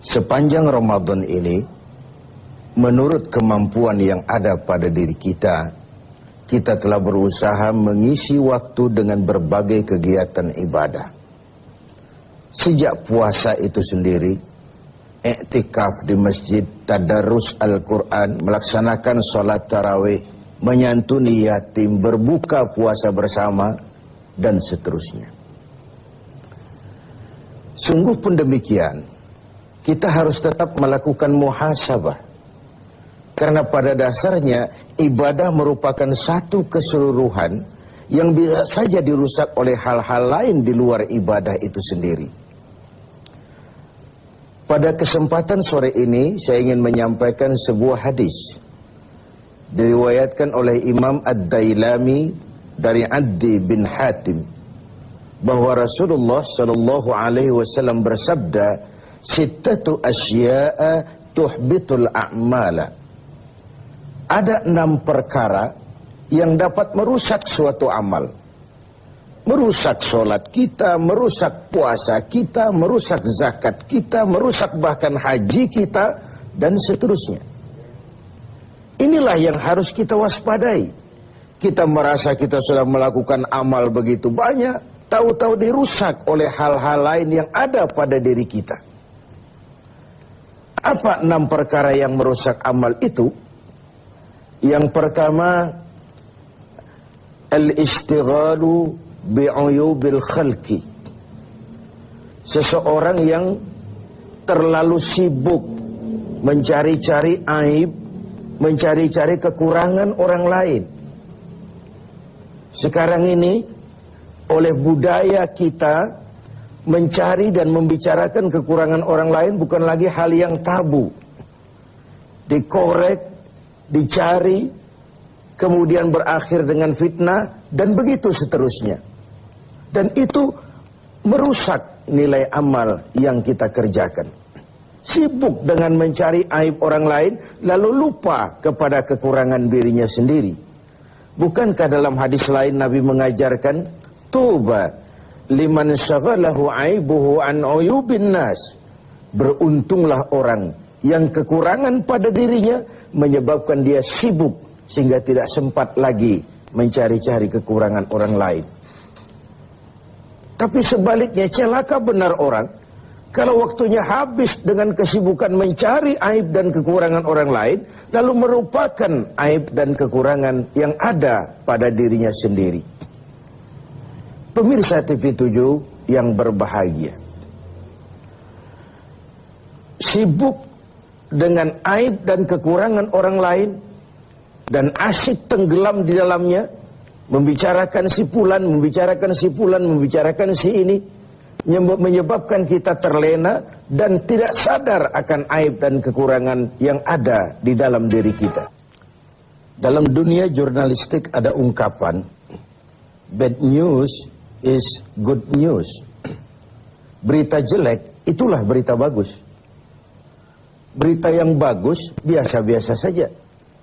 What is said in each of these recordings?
Sepanjang Ramadan ini, menurut kemampuan yang ada pada diri kita, kita telah berusaha mengisi waktu dengan berbagai kegiatan ibadah. Sejak puasa itu sendiri, iktikaf di masjid, tadarus Al-Quran, melaksanakan sholat tarawih, menyantuni yatim, berbuka puasa bersama, dan seterusnya. Sungguh pun demikian, kita harus tetap melakukan muhasabah. Karena pada dasarnya ibadah merupakan satu keseluruhan yang bisa saja dirusak oleh hal-hal lain di luar ibadah itu sendiri. Pada kesempatan sore ini saya ingin menyampaikan sebuah hadis diriwayatkan oleh Imam Ad-Dailami dari Addi bin Hatim bahwa Rasulullah sallallahu alaihi wasallam bersabda, "Sittatu asya'a tuhbitul a'mala." Ada 6 perkara yang dapat merusak suatu amal. Merusak sholat kita, merusak puasa kita, merusak zakat kita, merusak bahkan haji kita, dan seterusnya. Inilah yang harus kita waspadai. Kita merasa kita sudah melakukan amal begitu banyak, tahu-tahu dirusak oleh hal-hal lain yang ada pada diri kita. Apa 6 perkara yang merusak amal itu? Yang pertama, al-istighalu bi'uyubil khalqi. Seseorang yang terlalu sibuk mencari-cari aib, mencari-cari kekurangan orang lain. Sekarang ini oleh budaya kita mencari dan membicarakan kekurangan orang lain bukan lagi hal yang tabu. Dikorek, dicari, kemudian berakhir dengan fitnah, dan begitu seterusnya. Dan itu merusak nilai amal yang kita kerjakan. Sibuk dengan mencari aib orang lain, lalu lupa kepada kekurangan dirinya sendiri. Bukankah dalam hadis lain Nabi mengajarkan, "Tuba liman syaghalahu aibuhu an uyubin nas." Beruntunglah orang yang kekurangan pada dirinya menyebabkan dia sibuk sehingga tidak sempat lagi mencari-cari kekurangan orang lain. Tapi sebaliknya celaka benar orang kalau waktunya habis dengan kesibukan mencari aib dan kekurangan orang lain, lalu merupakan aib dan kekurangan yang ada pada dirinya sendiri. Pemirsa TV7 yang berbahagia, sibuk dengan aib dan kekurangan orang lain dan asyik tenggelam di dalamnya, membicarakan si fulan, membicarakan si fulan, membicarakan si ini, menyebabkan kita terlena dan tidak sadar akan aib dan kekurangan yang ada di dalam diri kita. Dalam dunia jurnalistik ada ungkapan, bad news is good news. Berita jelek itulah berita bagus. Berita yang bagus biasa-biasa saja.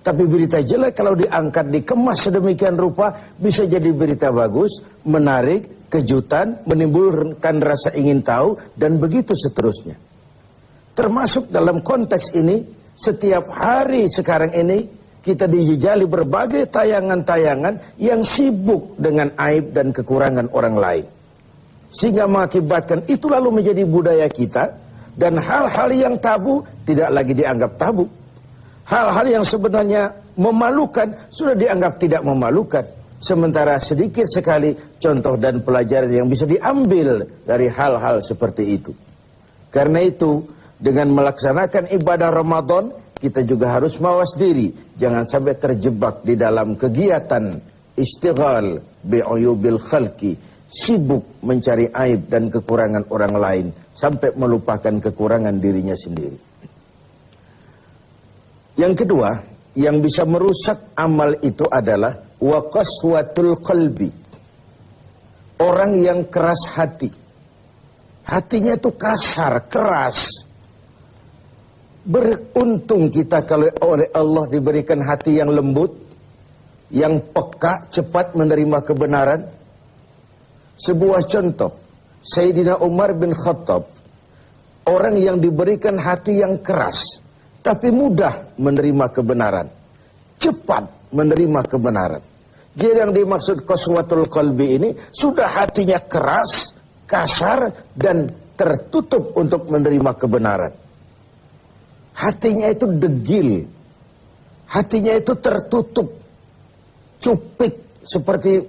Tapi berita jelek kalau diangkat, dikemas sedemikian rupa, bisa jadi berita bagus, menarik, kejutan, menimbulkan rasa ingin tahu, dan begitu seterusnya. Termasuk dalam konteks ini, setiap hari sekarang ini, kita dijejali berbagai tayangan-tayangan yang sibuk dengan aib dan kekurangan orang lain. Sehingga mengakibatkan itu lalu menjadi budaya kita, dan hal-hal yang tabu tidak lagi dianggap tabu. Hal-hal yang sebenarnya memalukan sudah dianggap tidak memalukan. Sementara sedikit sekali contoh dan pelajaran yang bisa diambil dari hal-hal seperti itu. Karena itu, dengan melaksanakan ibadah Ramadan, kita juga harus mawas diri. Jangan sampai terjebak di dalam kegiatan istighal bi'uyubil khalqi. Sibuk mencari aib dan kekurangan orang lain. Sampai melupakan kekurangan dirinya sendiri. Yang kedua, yang bisa merusak amal itu adalah waqaswatul qalbi. Orang yang keras hati. Hatinya itu kasar, keras. Beruntung kita kalau oleh Allah diberikan hati yang lembut, yang peka, cepat menerima kebenaran. Sebuah contoh, Sayyidina Umar bin Khattab, orang yang diberikan hati yang keras, tapi mudah menerima kebenaran, cepat menerima kebenaran. Jadi yang dimaksud qaswatul qalbi ini, sudah hatinya keras, kasar, dan tertutup untuk menerima kebenaran. Hatinya itu degil, hatinya itu tertutup, cupik seperti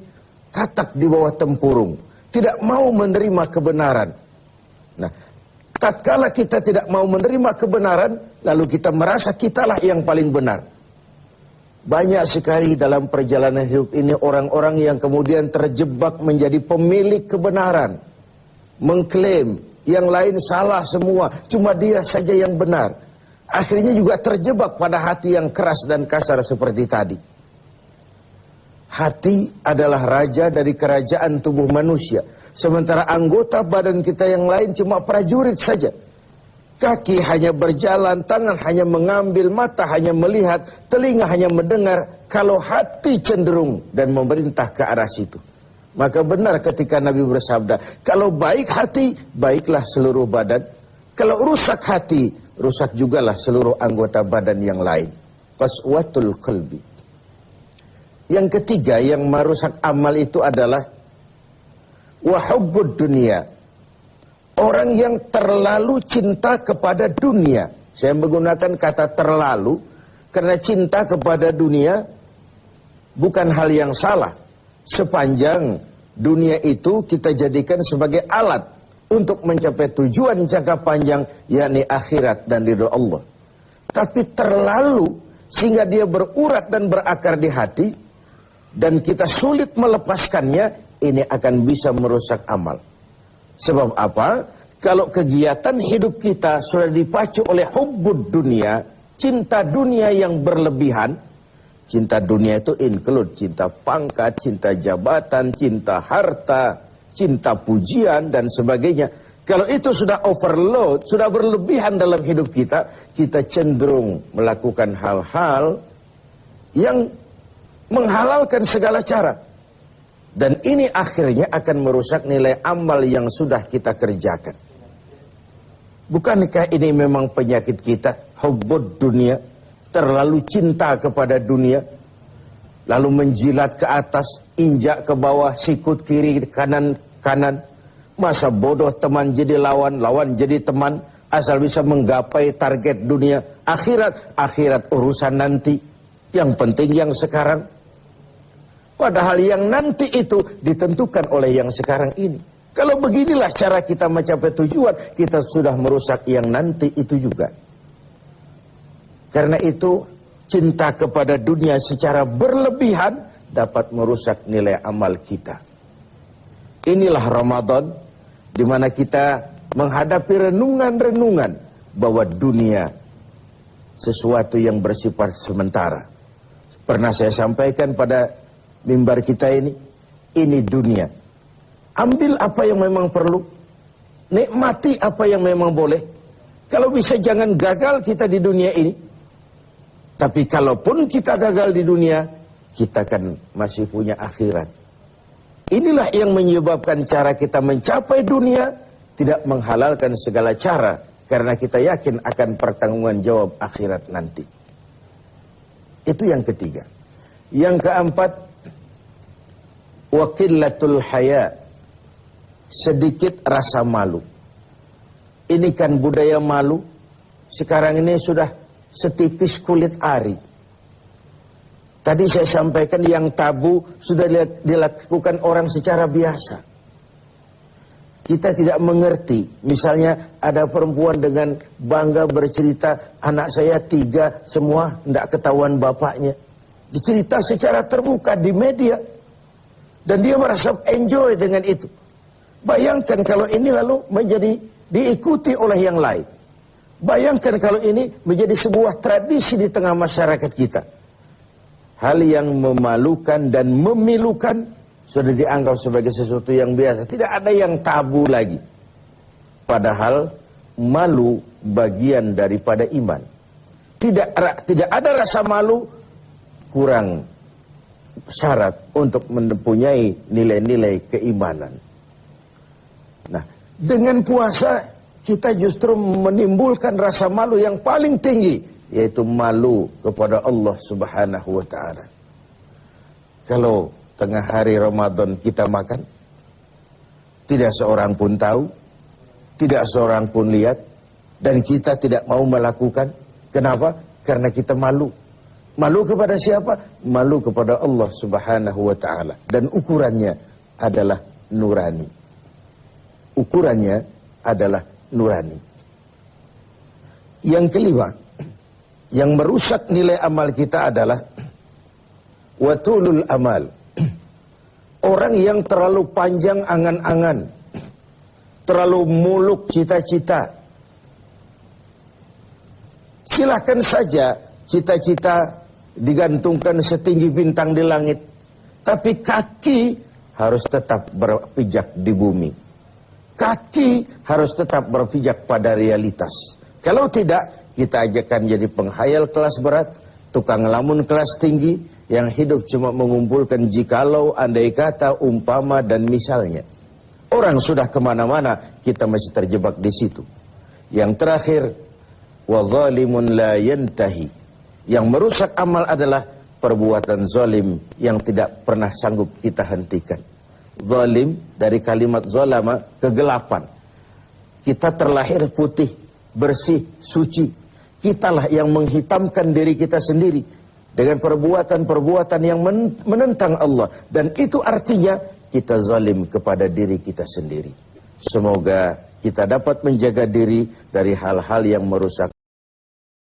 katak di bawah tempurung, tidak mau menerima kebenaran. Nah, tatkala kita tidak mau menerima kebenaran, lalu kita merasa kitalah yang paling benar. Banyak sekali dalam perjalanan hidup ini orang-orang yang kemudian terjebak menjadi pemilik kebenaran, mengklaim yang lain salah semua, cuma dia saja yang benar. Akhirnya juga terjebak pada hati yang keras dan kasar seperti tadi. Hati adalah raja dari kerajaan tubuh manusia, sementara anggota badan kita yang lain cuma prajurit saja. Kaki hanya berjalan, tangan hanya mengambil, mata hanya melihat, telinga hanya mendengar. Kalau hati cenderung dan memerintah ke arah situ, maka benar ketika Nabi bersabda, kalau baik hati, baiklah seluruh badan. Kalau rusak hati, rusak jugalah seluruh anggota badan yang lain. Qaswatul qalbi. Yang ketiga yang merusak amal itu adalah wahubbud dunia. Orang yang terlalu cinta kepada dunia. Saya menggunakan kata terlalu karena cinta kepada dunia bukan hal yang salah. Sepanjang dunia itu kita jadikan sebagai alat untuk mencapai tujuan jangka panjang, yakni akhirat dan ridho Allah. Tapi terlalu sehingga dia berurat dan berakar di hati, dan kita sulit melepaskannya, ini akan bisa merusak amal. Sebab apa? Kalau kegiatan hidup kita sudah dipacu oleh hubbud dunia, cinta dunia yang berlebihan. Cinta dunia itu include cinta pangkat, cinta jabatan, cinta harta, cinta pujian, dan sebagainya. Kalau itu sudah overload, sudah berlebihan dalam hidup kita, kita cenderung melakukan hal-hal yang menghalalkan segala cara. Dan ini akhirnya akan merusak nilai amal yang sudah kita kerjakan. Bukankah ini memang penyakit kita? Hubbud dunia, terlalu cinta kepada dunia, lalu menjilat ke atas, injak ke bawah, sikut kiri, kanan. Masa bodoh teman jadi lawan, lawan jadi teman, asal bisa menggapai target dunia. Akhirat urusan nanti, yang penting yang sekarang. Padahal yang nanti itu ditentukan oleh yang sekarang ini. Kalau beginilah cara kita mencapai tujuan, kita sudah merusak yang nanti itu juga. Karena itu, cinta kepada dunia secara berlebihan dapat merusak nilai amal kita. Inilah Ramadan, di mana kita menghadapi renungan-renungan bahwa dunia sesuatu yang bersifat sementara. Pernah saya sampaikan pada mimbar kita ini dunia. Ambil apa yang memang perlu, nikmati apa yang memang boleh. Kalau bisa jangan gagal kita di dunia ini. Tapi kalaupun kita gagal di dunia, kita kan masih punya akhirat. Inilah yang menyebabkan cara kita mencapai dunia tidak menghalalkan segala cara, karena kita yakin akan pertanggungan jawab akhirat nanti. Itu yang ketiga. Yang keempat, waqillatul haya, sedikit rasa malu. Ini kan budaya malu, sekarang ini sudah setipis kulit ari. Tadi saya sampaikan yang tabu sudah dilakukan orang secara biasa. Kita tidak mengerti, misalnya ada perempuan dengan bangga bercerita, anak saya 3 semua tidak ketahuan bapaknya. Dicerita secara terbuka di media. Dan dia merasa enjoy dengan itu. Bayangkan kalau ini lalu menjadi diikuti oleh yang lain. Bayangkan kalau ini menjadi sebuah tradisi di tengah masyarakat kita. Hal yang memalukan dan memilukan sudah dianggap sebagai sesuatu yang biasa. Tidak ada yang tabu lagi. Padahal malu bagian daripada iman. Tidak ada rasa malu, kurang syarat untuk mempunyai nilai-nilai keimanan. Nah, dengan puasa kita justru menimbulkan rasa malu yang paling tinggi, yaitu malu kepada Allah Subhanahu wa ta'ala. Kalau tengah hari Ramadan kita makan, tidak seorang pun tahu, tidak seorang pun lihat, dan kita tidak mau melakukan. Kenapa? Karena kita malu. Malu kepada siapa? Malu kepada Allah Subhanahu wa ta'ala. Dan ukurannya adalah nurani. Ukurannya adalah nurani. Yang kelima, yang merusak nilai amal kita adalah watulul amal. Orang yang terlalu panjang angan-angan, terlalu muluk cita-cita. Silahkan saja cita-cita digantungkan setinggi bintang di langit, tapi kaki harus tetap berpijak di bumi. Kaki harus tetap berpijak pada realitas. Kalau tidak, kita akan jadi penghayal kelas berat, tukang lamun kelas tinggi, yang hidup cuma mengumpulkan jikalau, andai kata, umpama, dan misalnya. Orang sudah kemana-mana, kita masih terjebak di situ. Yang terakhir, wadzalimun la yantahi. Yang merusak amal adalah perbuatan zalim yang tidak pernah sanggup kita hentikan. Zalim dari kalimat zalama, kegelapan. Kita terlahir putih, bersih, suci. Kitalah yang menghitamkan diri kita sendiri dengan perbuatan-perbuatan yang menentang Allah. Dan itu artinya kita zalim kepada diri kita sendiri. Semoga kita dapat menjaga diri dari hal-hal yang merusak